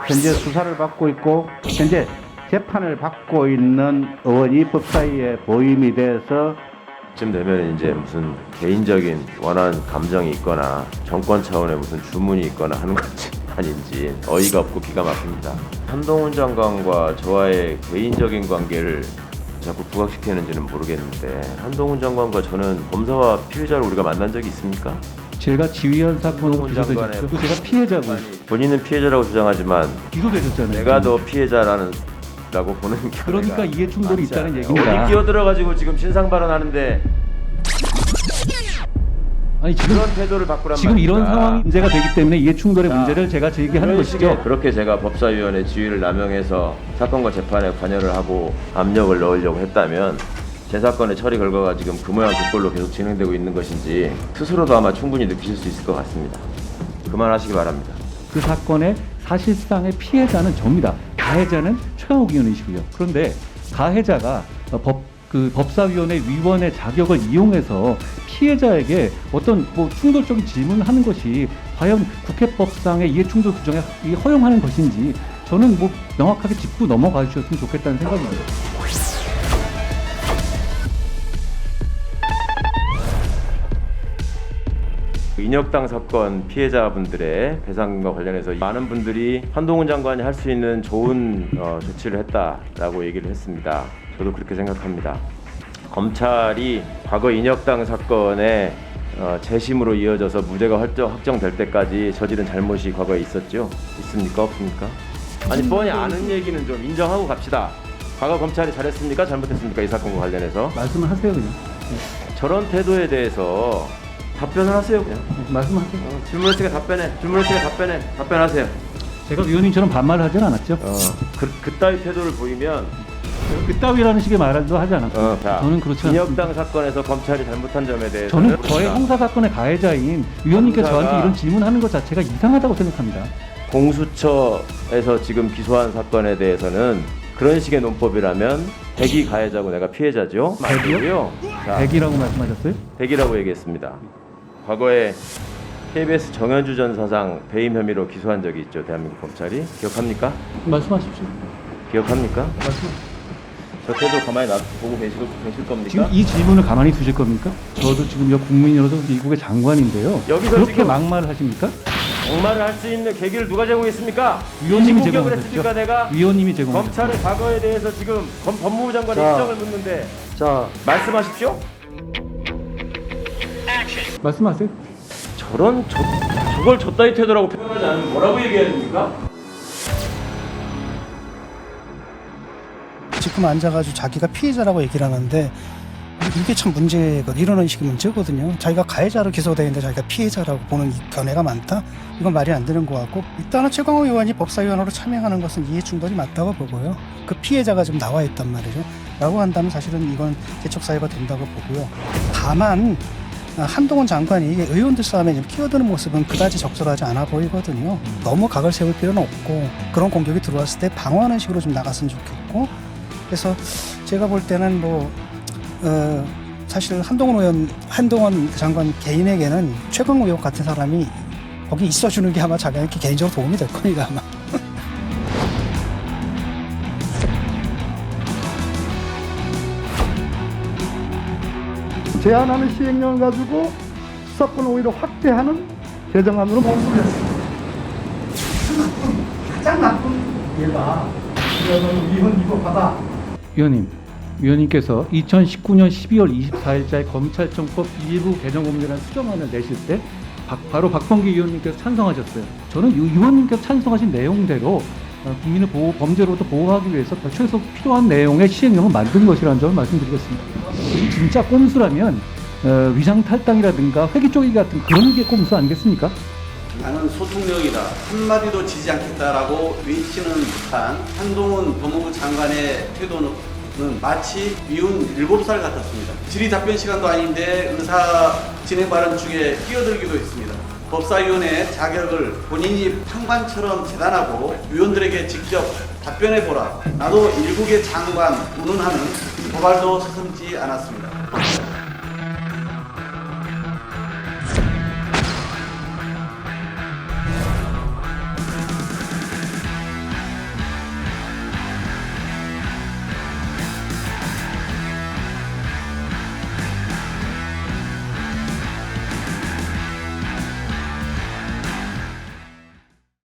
현재 수사를 받고 있고 현재 재판을 받고 있는 의원이 법사위에 보임이 돼서 쯤 되면 이제 무슨 개인적인 원한 감정이 있거나 정권 차원의 무슨 주문이 있거나 하는 건지 아닌지 어이가 없고 기가 막힙니다. 한동훈 장관과 저와의 개인적인 관계를 자꾸 부각시키는지는 모르겠는데 한동훈 장관과 저는 검사와 피해자를 우리가 만난 적이 있습니까? 제가 지휘한 사건으로 기소되셨죠. 또 제가 피해자고 본인은 피해자라고 주장하지만 기소되셨잖아요. 내가 더 피해자라고 보는 게 그러니까 이해 충돌이 있다는 얘기입니다. 어디 끼어들어가지고 지금 신상 발언하는데 아니 지금 그런 태도를 바꾸란 지금 말입니다. 이런 상황이 문제가 되기 때문에 이해 충돌의 문제를 제가 제기하는 것이죠. 그렇게 제가 법사위원회 지위를 남용해서 사건과 재판에 관여를 하고 압력을 넣으려고 했다면 제 사건의 처리 결과가 지금 그 모양 그 꼴로 계속 진행되고 있는 것인지 스스로도 아마 충분히 느끼실 수 있을 것 같습니다. 그만하시기 바랍니다. 그 사건의 사실상의 피해자는 접니다. 가해자는 최강욱 의원이시고요. 그런데 가해자가 법사위원회 위원의 자격을 이용해서 피해자에게 어떤 충돌적인 질문을 하는 것이 과연 국회법상의 이해충돌 규정에 허용하는 것인지 저는 명확하게 짚고 넘어가 주셨으면 좋겠다는 생각입니다. 인혁당 사건 피해자분들의 배상과 관련해서 많은 분들이 한동훈 장관이 할 수 있는 좋은 조치를 했다라고 얘기를 했습니다. 저도 그렇게 생각합니다. 검찰이 과거 인혁당 사건의 재심으로 이어져서 무죄가 확정될 때까지 저지른 잘못이 과거에 있었죠? 있습니까? 없습니까? 아니 뻔히 아는 얘기는 좀 인정하고 갑시다. 과거 검찰이 잘했습니까? 잘못했습니까? 이 사건과 관련해서 말씀을 하세요 그냥. 저런 태도에 대해서 답변을 하세요 그냥. 말씀하세요. 질문했으니까 답변하세요. 제가 위원님처럼 반말을 하진 않았죠. 그따위 태도를 보이면 그따위라는 식의 말도 하지 않았어요. 저는 그렇지 않습니다. 인혁당 사건에서 검찰이 잘못한 점에 대해서 저는 저의 형사 사건의 가해자인 위원님께서 저한테 이런 질문하는 것 자체가 이상하다고 생각합니다. 공수처에서 지금 기소한 사건에 대해서는 그런 식의 논법이라면 대기 가해자고 내가 피해자죠. 대기요? 대기라고 말씀하셨어요? 대기라고 얘기했습니다. 과거에 KBS 정현주 전 사장 배임 혐의로 기소한 적이 있죠. 대한민국 검찰이. 기억합니까? 말씀하십시오. 기억합니까? 말씀. 저 태도 가만히 보고 계실 겁니까? 지금 이 질문을 가만히 두실 겁니까? 저도 지금 국민으로서 미국의 장관인데요. 여기서 그렇게 지금 막말을 하십니까? 막말을 할 수 있는 계기를 누가 제공했습니까? 위원님이 공격을 제공하셨죠. 했습니까? 내가 위원님이 제공하셨죠. 검찰의 과거에 대해서 지금 법무부 장관의 입장을 묻는데 말씀하십시오. 말씀하세요. 저걸 저따위 태도라고 표현하지 않으면 뭐라고 얘기해야 됩니까? 지금 앉아가지고 자기가 피해자라고 얘기를 하는데 이게 참 문제거든. 이런 식의 문제거든요. 자기가 가해자로 기소되어 있는데 자기가 피해자라고 보는 견해가 많다? 이건 말이 안 되는 것 같고, 일단은 최강욱 의원이 법사위원으로 참여하는 것은 이해충돌이 맞다고 보고요. 그 피해자가 지금 나와 있단 말이죠. 라고 한다면 사실은 이건 재척사유가 된다고 보고요. 다만 한동훈 장관이 의원들 싸움에 좀 끼어드는 모습은 그다지 적절하지 않아 보이거든요. 너무 각을 세울 필요는 없고, 그런 공격이 들어왔을 때 방어하는 식으로 좀 나갔으면 좋겠고, 그래서 제가 볼 때는 사실 한동훈 장관 개인에게는 최강욱 의원 같은 사람이 거기 있어주는 게 아마 자기한테 개인적으로 도움이 될 겁니다, 아마. 제한하는 시행령을 가지고 수사권을 오히려 확대하는 개정안으로 몸부렸습니다. 가장 나쁜 예가 위헌 위법하다. 위원님께서 2019년 12월 24일자에 검찰청법 일부 개정 법률안 수정안을 내실 때 바로 박범계 위원님께서 찬성하셨어요. 저는 위원님께서 찬성하신 내용대로 국민을 범죄로부터 보호하기 위해서 최소 필요한 내용의 시행령을 만든 것이라는 점을 말씀드리겠습니다. 진짜 꼼수라면 위장탈당이라든가 회기 쪼개기 같은 그런 게 꼼수 아니겠습니까? 나는 소통력이다, 한마디도 지지 않겠다라고 외치는 듯한 한동훈 법무부 장관의 태도는 마치 미운 7살 같았습니다. 질의 답변 시간도 아닌데 의사 진행 발언 중에 끼어들기도 했습니다. 법사위원회 자격을 본인이 판관처럼 재단하고 위원들에게 직접 답변해보라, 나도 일국의 장관 운운하는 도발도 서슴지 않았습니다.